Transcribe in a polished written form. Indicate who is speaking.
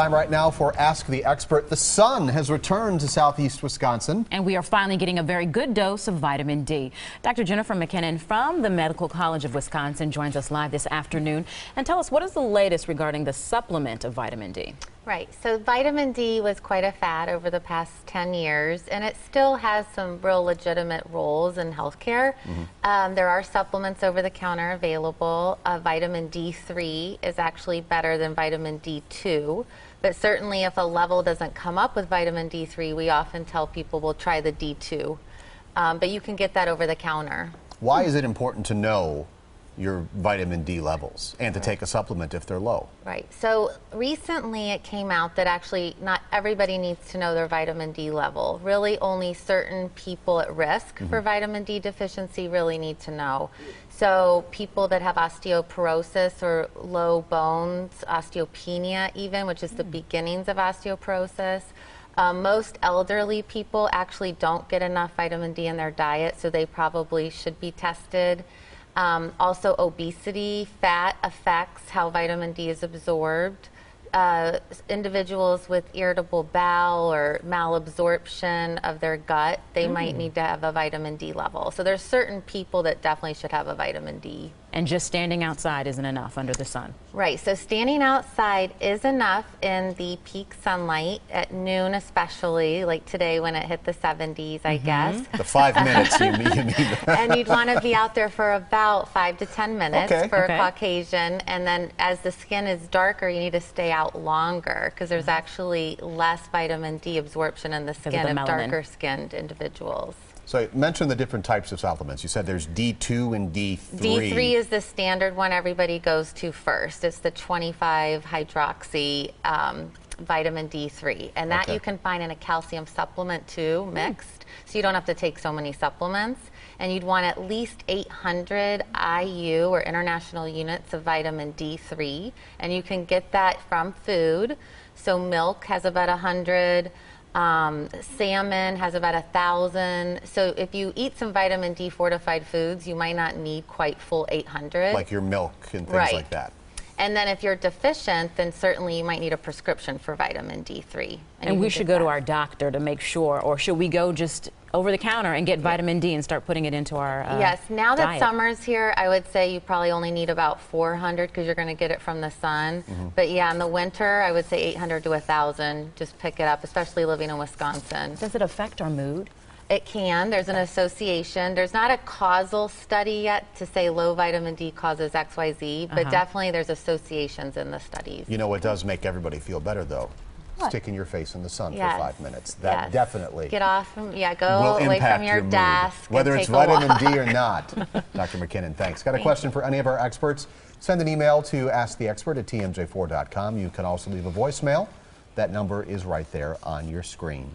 Speaker 1: Time right now for Ask the Expert. The sun has returned to southeast Wisconsin.
Speaker 2: And we are finally getting a very good dose of vitamin D. Dr. Jennifer McKinnon from the Medical College of Wisconsin joins us live this afternoon. And tell us, what is the latest regarding the supplement of vitamin D?
Speaker 3: Right, so vitamin D was quite a fad over the past 10 years, and it still has some real legitimate roles in healthcare. There are supplements over the counter available. Vitamin D3 is actually better than vitamin D2, but certainly if a level doesn't come up with vitamin D3, we often tell people we'll try the D2, but you can get that over the counter.
Speaker 1: Why is it important to know your vitamin D levels and to take a supplement if they're low?
Speaker 3: Right. So recently it came out that actually not everybody needs to know their vitamin D level. Really only certain people at risk for vitamin D deficiency really need to know. So people that have osteoporosis or low bones, osteopenia even, which is the beginnings of osteoporosis. Most elderly people actually don't get enough vitamin D in their diet, so they probably should be tested. Also, obesity, fat affects how vitamin D is absorbed. Individuals with irritable bowel or malabsorption of their gut, they might need to have a vitamin D level. So there's certain people that definitely should have a vitamin D.
Speaker 2: And just standing outside isn't enough under the sun.
Speaker 3: Right, so standing outside is enough in the peak sunlight at noon, especially like today when it hit the 70s, I guess.
Speaker 1: The 5 minutes, you mean.
Speaker 3: And you'd want to be out there for about 5 to 10 minutes for a Caucasian. And then as the skin is darker, you need to stay out longer because there's actually less vitamin D absorption in the skin of darker skinned individuals.
Speaker 1: So mention the different types of supplements. You said there's D2 and D3.
Speaker 3: D3 is the standard one everybody goes to first. It's the 25 hydroxy vitamin D3. And that you can find in a calcium supplement too, mixed. So you don't have to take so many supplements. And you'd want at least 800 IU or international units of vitamin D3. And you can get that from food. So milk has about 100. Salmon has about 1,000. So if you eat some vitamin D fortified foods, you might not need quite full 800.
Speaker 1: Like your milk and things like that.
Speaker 3: And then if you're deficient, then certainly you might need a prescription for vitamin D3.
Speaker 2: And we should go to our doctor to make sure, or should we go just over the counter and get vitamin D and start putting it into our
Speaker 3: Yes, now that
Speaker 2: diet?
Speaker 3: summer's here, I would say you probably only need about 400 because you're going to get it from the sun. But yeah, in the winter, I would say 800 to 1,000. Just pick it up, especially living in Wisconsin.
Speaker 2: Does it affect our mood?
Speaker 3: It can. There's an association. There's not a causal study yet to say low vitamin D causes XYZ, but definitely there's associations in the studies.
Speaker 1: You know what does make everybody feel better, though?
Speaker 3: What?
Speaker 1: Sticking your face in the sun for 5 minutes. That definitely
Speaker 3: get off from go away from your desk.
Speaker 1: Whether it's vitamin D or not. Dr. McKinnon, thanks. Got a question for any of our experts? Send an email to asktheexpert@tmj4.com. You can also leave a voicemail. That number is right there on your screen.